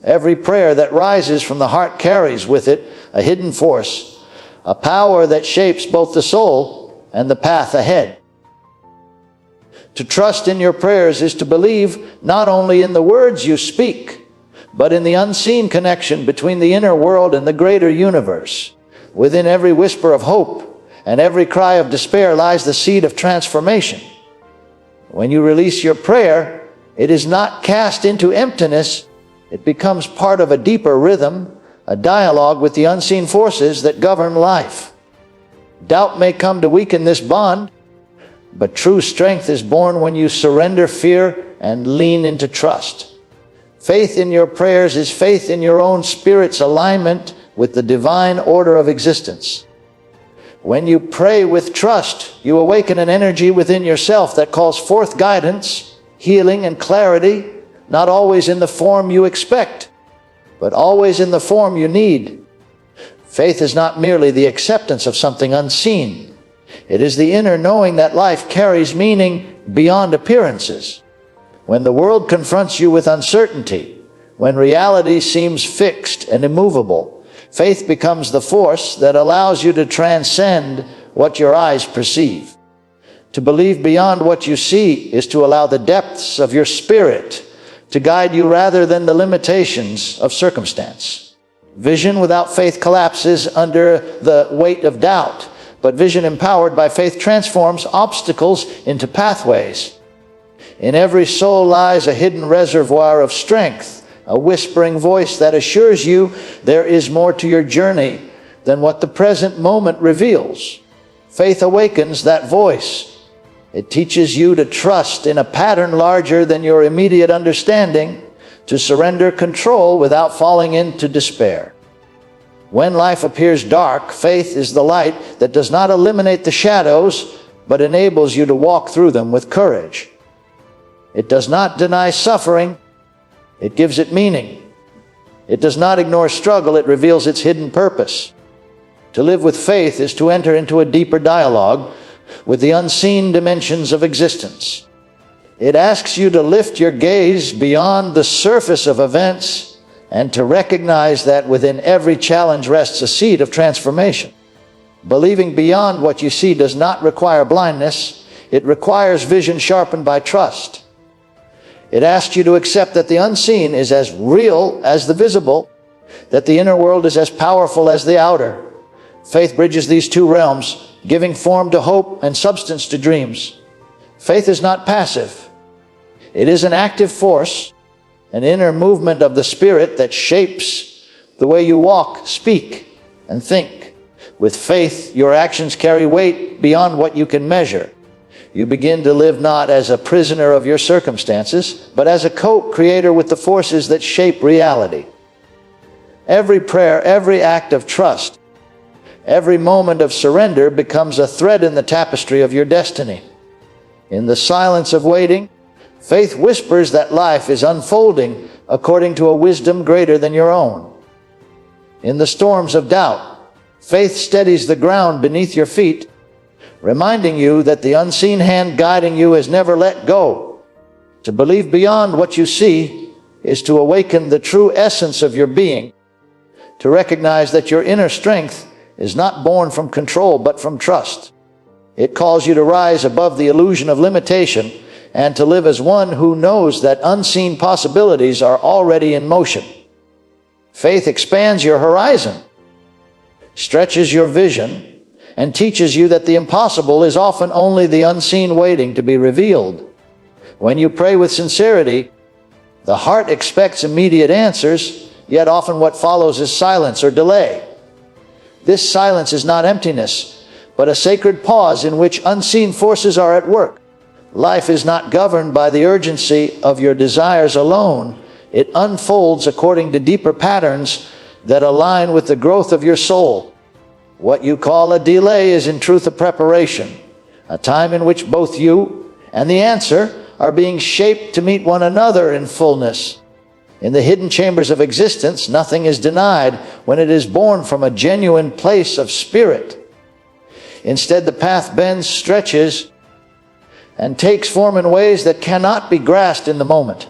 Every prayer that rises from the heart carries with it a hidden force, a power that shapes both the soul and the path ahead. To trust in your prayers is to believe not only in the words you speak, but in the unseen connection between the inner world and the greater universe. Within every whisper of hope and every cry of despair lies the seed of transformation. When you release your prayer, it is not cast into emptiness. It becomes part of a deeper rhythm, a dialogue with the unseen forces that govern life. Doubt may come to weaken this bond, but true strength is born when you surrender fear and lean into trust. Faith in your prayers is faith in your own spirit's alignment with the divine order of existence. When you pray with trust, you awaken an energy within yourself that calls forth guidance, healing, and clarity, not always in the form you expect, but always in the form you need. Faith is not merely the acceptance of something unseen. It is the inner knowing that life carries meaning beyond appearances. When the world confronts you with uncertainty, when reality seems fixed and immovable, faith becomes the force that allows you to transcend what your eyes perceive. To believe beyond what you see is to allow the depths of your spirit to guide you rather than the limitations of circumstance. Vision without faith collapses under the weight of doubt, but vision empowered by faith transforms obstacles into pathways. In every soul lies a hidden reservoir of strength, a whispering voice that assures you there is more to your journey than what the present moment reveals. Faith awakens that voice. It teaches you to trust in a pattern larger than your immediate understanding, to surrender control without falling into despair. When life appears dark, faith is the light that does not eliminate the shadows, but enables you to walk through them with courage. It does not deny suffering. It gives it meaning. It does not ignore struggle. It reveals its hidden purpose. To live with faith is to enter into a deeper dialogue with the unseen dimensions of existence. It asks you to lift your gaze beyond the surface of events and to recognize that within every challenge rests a seed of transformation. Believing beyond what you see does not require blindness. It requires vision sharpened by trust. It asks you to accept that the unseen is as real as the visible, that the inner world is as powerful as the outer. Faith bridges these two realms, giving form to hope and substance to dreams. Faith is not passive. It is an active force, an inner movement of the Spirit that shapes the way you walk, speak, and think. With faith, your actions carry weight beyond what you can measure. You begin to live not as a prisoner of your circumstances, but as a co-creator with the forces that shape reality. Every prayer, every act of trust, every moment of surrender becomes a thread in the tapestry of your destiny. In the silence of waiting, faith whispers that life is unfolding according to a wisdom greater than your own. In the storms of doubt, faith steadies the ground beneath your feet, reminding you that the unseen hand guiding you has never let go. To believe beyond what you see is to awaken the true essence of your being, to recognize that your inner strength is not born from control but from trust. It calls you to rise above the illusion of limitation and to live as one who knows that unseen possibilities are already in motion. Faith expands your horizon, stretches your vision, and teaches you that the impossible is often only the unseen waiting to be revealed. When you pray with sincerity, the heart expects immediate answers, yet often what follows is silence or delay. This silence is not emptiness, but a sacred pause in which unseen forces are at work. Life is not governed by the urgency of your desires alone. It unfolds according to deeper patterns that align with the growth of your soul. What you call a delay is in truth a preparation, a time in which both you and the answer are being shaped to meet one another in fullness. In the hidden chambers of existence, nothing is denied when it is born from a genuine place of spirit. Instead, the path bends, stretches, and takes form in ways that cannot be grasped in the moment.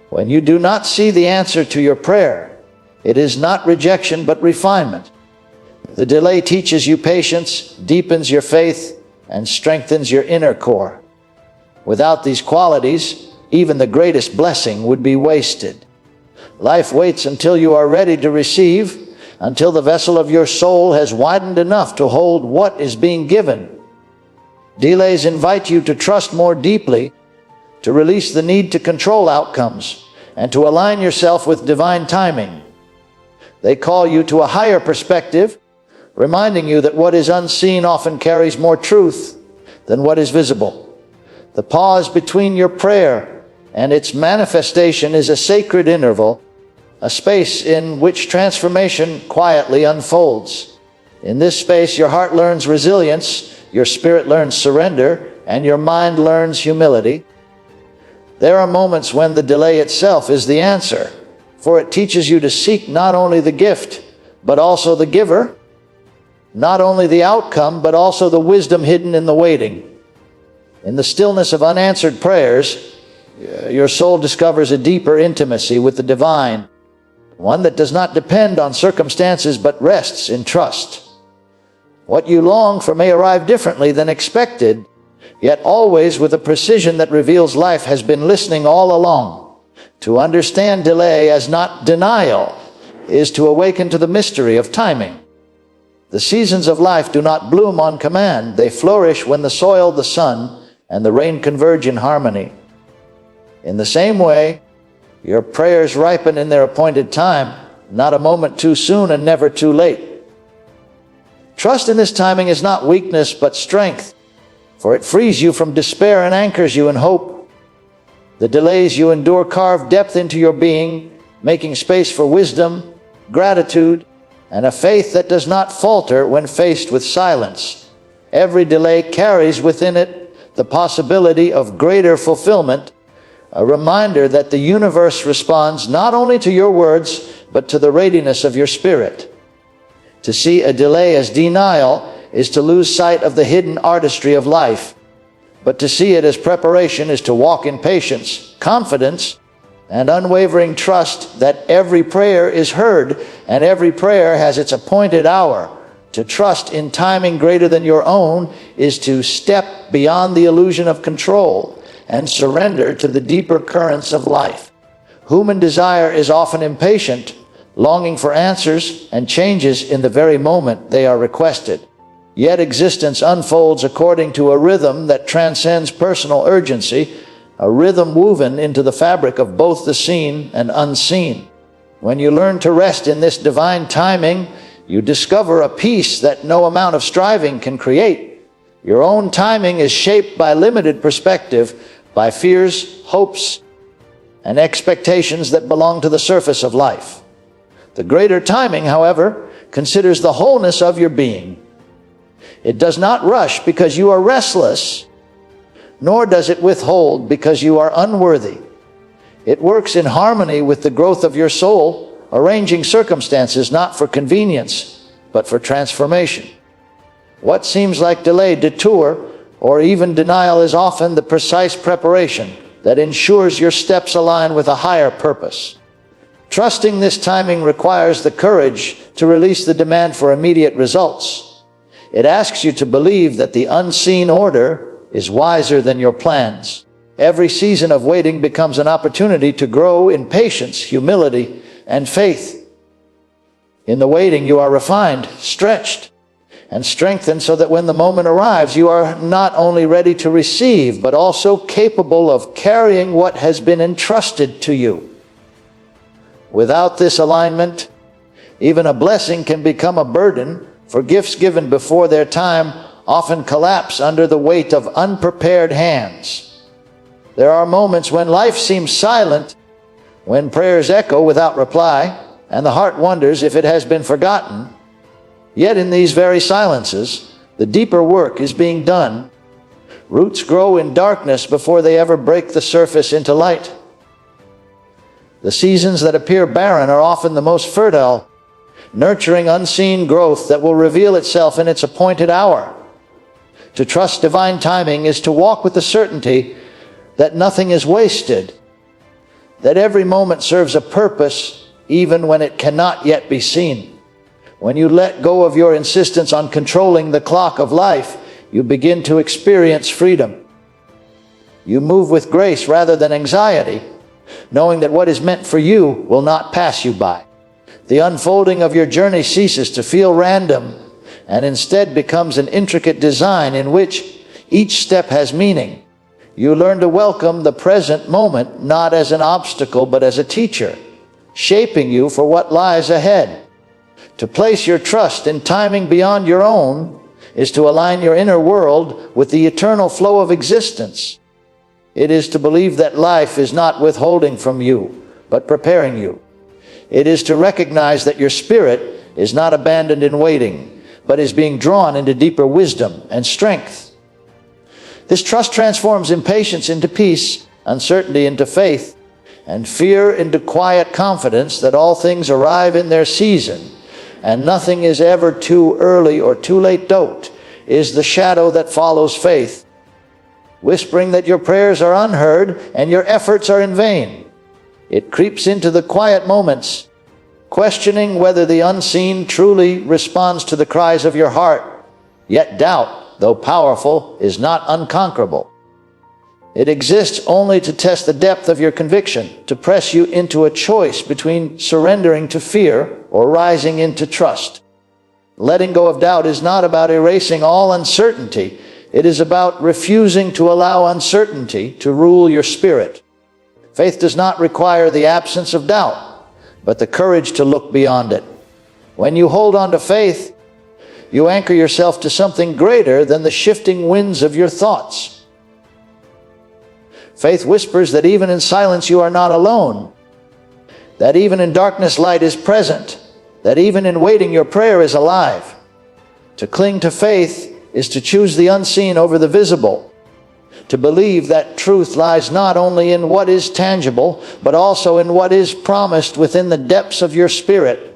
When you do not see the answer to your prayer, it is not rejection but refinement. The delay teaches you patience, deepens your faith, and strengthens your inner core. Without these qualities, even the greatest blessing would be wasted. Life waits until you are ready to receive, until the vessel of your soul has widened enough to hold what is being given. Delays invite you to trust more deeply, to release the need to control outcomes, and to align yourself with divine timing. They call you to a higher perspective, reminding you that what is unseen often carries more truth than what is visible. The pause between your prayer and its manifestation is a sacred interval, a space in which transformation quietly unfolds. In this space, your heart learns resilience, your spirit learns surrender, and your mind learns humility. There are moments when the delay itself is the answer, for it teaches you to seek not only the gift, but also the giver, not only the outcome, but also the wisdom hidden in the waiting. In the stillness of unanswered prayers, your soul discovers a deeper intimacy with the divine, one that does not depend on circumstances but rests in trust. What you long for may arrive differently than expected, yet always with a precision that reveals life has been listening all along. To understand delay as not denial is to awaken to the mystery of timing. The seasons of life do not bloom on command. They flourish when the soil, the sun, and the rain converge in harmony. In the same way, your prayers ripen in their appointed time, not a moment too soon and never too late. Trust in this timing is not weakness but strength, for it frees you from despair and anchors you in hope. The delays you endure carve depth into your being, making space for wisdom, gratitude, and a faith that does not falter when faced with silence. Every delay carries within it the possibility of greater fulfillment, a reminder that the universe responds not only to your words, but to the readiness of your spirit. To see a delay as denial is to lose sight of the hidden artistry of life, but to see it as preparation is to walk in patience, confidence, and unwavering trust that every prayer is heard and every prayer has its appointed hour. To trust in timing greater than your own is to step beyond the illusion of control and surrender to the deeper currents of life. Human desire is often impatient, longing for answers and changes in the very moment they are requested. Yet existence unfolds according to a rhythm that transcends personal urgency, a rhythm woven into the fabric of both the seen and unseen. When you learn to rest in this divine timing, you discover a peace that no amount of striving can create. Your own timing is shaped by limited perspective, by fears, hopes, and expectations that belong to the surface of life. The greater timing, however, considers the wholeness of your being. It does not rush because you are restless, nor does it withhold because you are unworthy. It works in harmony with the growth of your soul, arranging circumstances not for convenience, but for transformation. What seems like delay, detour, or even denial is often the precise preparation that ensures your steps align with a higher purpose. Trusting this timing requires the courage to release the demand for immediate results. It asks you to believe that the unseen order is wiser than your plans. Every season of waiting becomes an opportunity to grow in patience, humility, and faith. In the waiting, you are refined, stretched, and strengthened so that when the moment arrives, you are not only ready to receive, but also capable of carrying what has been entrusted to you. Without this alignment, even a blessing can become a burden, for gifts given before their time often collapse under the weight of unprepared hands. There are moments when life seems silent, when prayers echo without reply, and the heart wonders if it has been forgotten. Yet in these very silences, the deeper work is being done. Roots grow in darkness before they ever break the surface into light. The seasons that appear barren are often the most fertile, nurturing unseen growth that will reveal itself in its appointed hour. To trust divine timing is to walk with the certainty that nothing is wasted, that every moment serves a purpose even when it cannot yet be seen. When you let go of your insistence on controlling the clock of life, you begin to experience freedom. You move with grace rather than anxiety, knowing that what is meant for you will not pass you by. The unfolding of your journey ceases to feel random and instead becomes an intricate design in which each step has meaning. You learn to welcome the present moment not as an obstacle but as a teacher, shaping you for what lies ahead. To place your trust in timing beyond your own is to align your inner world with the eternal flow of existence. It is to believe that life is not withholding from you, but preparing you. It is to recognize that your spirit is not abandoned in waiting, but is being drawn into deeper wisdom and strength. This trust transforms impatience into peace, uncertainty into faith, and fear into quiet confidence that all things arrive in their season, and nothing is ever too early or too late. Doubt is the shadow that follows faith, whispering that your prayers are unheard and your efforts are in vain. It creeps into the quiet moments, questioning whether the unseen truly responds to the cries of your heart. Yet doubt, though powerful, is not unconquerable. It exists only to test the depth of your conviction, to press you into a choice between surrendering to fear or rising into trust. Letting go of doubt is not about erasing all uncertainty. It is about refusing to allow uncertainty to rule your spirit. Faith does not require the absence of doubt, but the courage to look beyond it. When you hold on to faith, you anchor yourself to something greater than the shifting winds of your thoughts. Faith whispers that even in silence you are not alone, that even in darkness light is present, that even in waiting your prayer is alive. To cling to faith is to choose the unseen over the visible, to believe that truth lies not only in what is tangible, but also in what is promised within the depths of your spirit.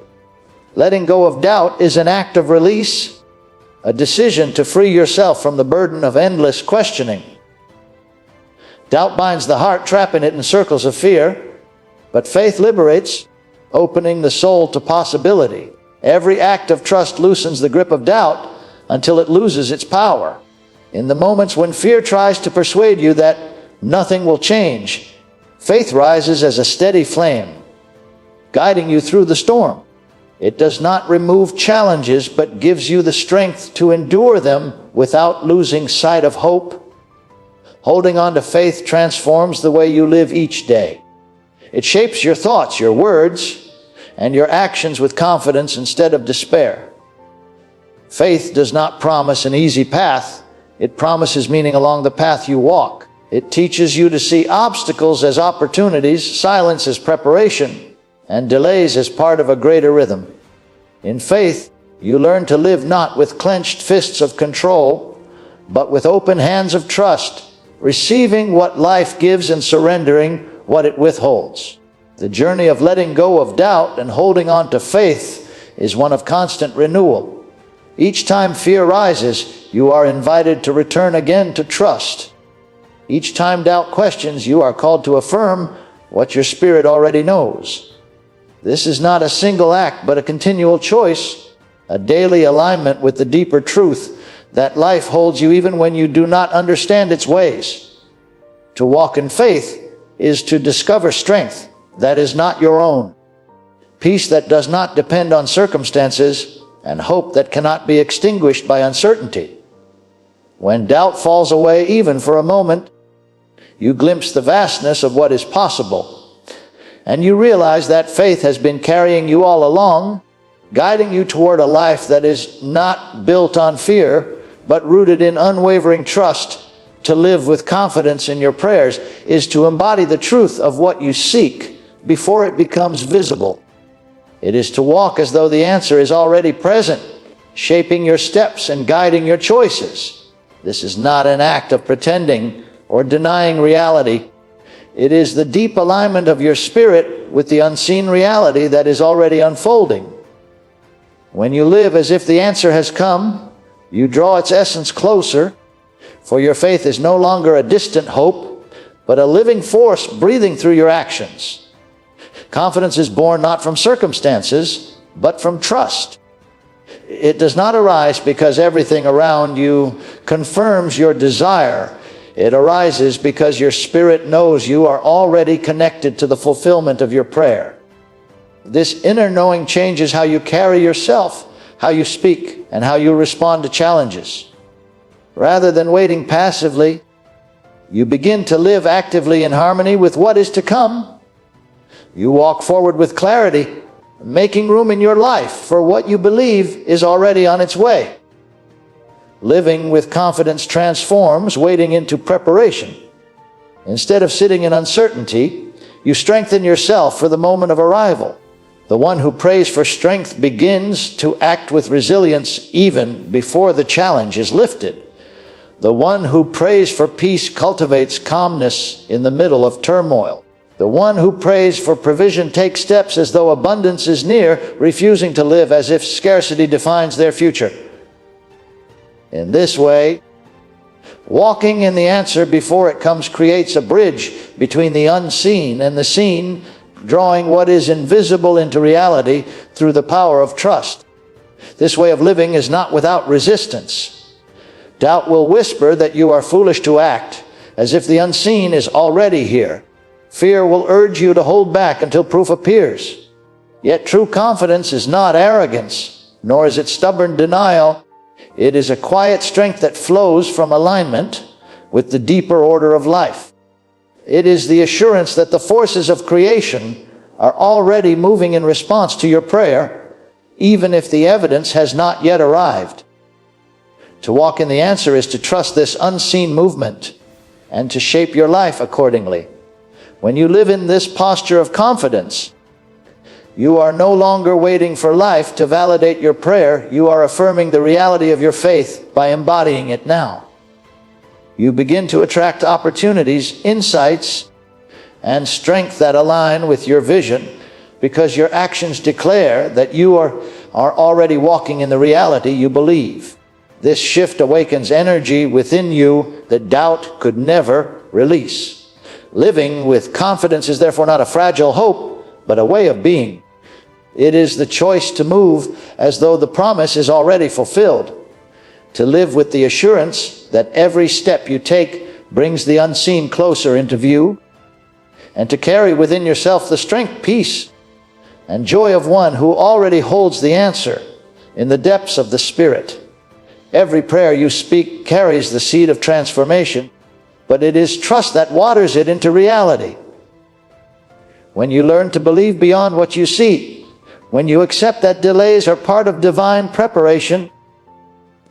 Letting go of doubt is an act of release, a decision to free yourself from the burden of endless questioning. Doubt binds the heart, trapping it in circles of fear, but faith liberates, opening the soul to possibility. Every act of trust loosens the grip of doubt until it loses its power. In the moments when fear tries to persuade you that nothing will change, faith rises as a steady flame, guiding you through the storm. It does not remove challenges, but gives you the strength to endure them without losing sight of hope. Holding on to faith transforms the way you live each day. It shapes your thoughts, your words, and your actions with confidence instead of despair. Faith does not promise an easy path. It promises meaning along the path you walk. It teaches you to see obstacles as opportunities, silence as preparation, and delays as part of a greater rhythm. In faith, you learn to live not with clenched fists of control, but with open hands of trust, receiving what life gives and surrendering what it withholds. The journey of letting go of doubt and holding on to faith is one of constant renewal. Each time fear rises, you are invited to return again to trust. Each time doubt questions, you are called to affirm what your spirit already knows. This is not a single act, but a continual choice, a daily alignment with the deeper truth that life holds you even when you do not understand its ways. To walk in faith is to discover strength that is not your own, peace that does not depend on circumstances, and hope that cannot be extinguished by uncertainty. When doubt falls away even for a moment, you glimpse the vastness of what is possible, and you realize that faith has been carrying you all along, guiding you toward a life that is not built on fear, but rooted in unwavering trust. To live with confidence in your prayers is to embody the truth of what you seek before it becomes visible. It is to walk as though the answer is already present, shaping your steps and guiding your choices. This is not an act of pretending or denying reality. It is the deep alignment of your spirit with the unseen reality that is already unfolding. When you live as if the answer has come, you draw its essence closer, for your faith is no longer a distant hope, but a living force breathing through your actions. Confidence is born not from circumstances, but from trust. It does not arise because everything around you confirms your desire. It arises because your spirit knows you are already connected to the fulfillment of your prayer. This inner knowing changes how you carry yourself, how you speak, and how you respond to challenges. Rather than waiting passively, you begin to live actively in harmony with what is to come. You walk forward with clarity, making room in your life for what you believe is already on its way. Living with confidence transforms waiting into preparation. Instead of sitting in uncertainty, you strengthen yourself for the moment of arrival. The one who prays for strength begins to act with resilience even before the challenge is lifted. The one who prays for peace cultivates calmness in the middle of turmoil. The one who prays for provision takes steps as though abundance is near, refusing to live as if scarcity defines their future. In this way, walking in the answer before it comes creates a bridge between the unseen and the seen, drawing what is invisible into reality through the power of trust. This way of living is not without resistance. Doubt will whisper that you are foolish to act, as if the unseen is already here. Fear will urge you to hold back until proof appears. Yet true confidence is not arrogance, nor is it stubborn denial. It is a quiet strength that flows from alignment with the deeper order of life. It is the assurance that the forces of creation are already moving in response to your prayer, even if the evidence has not yet arrived. To walk in the answer is to trust this unseen movement and to shape your life accordingly. When you live in this posture of confidence, you are no longer waiting for life to validate your prayer. You are affirming the reality of your faith by embodying it now. You begin to attract opportunities, insights, and strength that align with your vision because your actions declare that you are already walking in the reality you believe. This shift awakens energy within you that doubt could never release. Living with confidence is therefore not a fragile hope, but a way of being. It is the choice to move as though the promise is already fulfilled, to live with the assurance that every step you take brings the unseen closer into view, and to carry within yourself the strength, peace, and joy of one who already holds the answer in the depths of the Spirit. Every prayer you speak carries the seed of transformation, but it is trust that waters it into reality. When you learn to believe beyond what you see, when you accept that delays are part of divine preparation,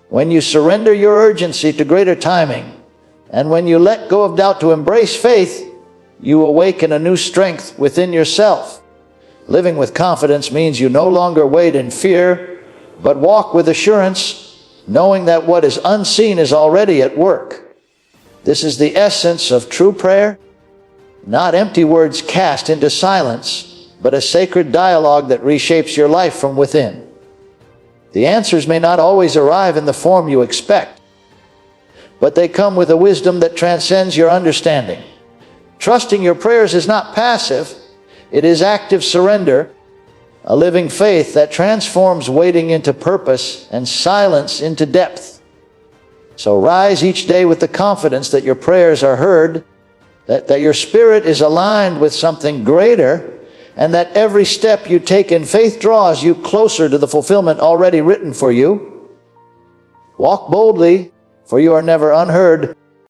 when you surrender your urgency to greater timing, and when you let go of doubt to embrace faith, you awaken a new strength within yourself. Living with confidence means you no longer wait in fear, but walk with assurance, knowing that what is unseen is already at work. This is the essence of true prayer, not empty words cast into silence, but a sacred dialogue that reshapes your life from within. The answers may not always arrive in the form you expect, but they come with a wisdom that transcends your understanding. Trusting your prayers is not passive, it is active surrender, a living faith that transforms waiting into purpose and silence into depth. So rise each day with the confidence that your prayers are heard, that your spirit is aligned with something greater, and that every step you take in faith draws you closer to the fulfillment already written for you. Walk boldly, for you are never unheard.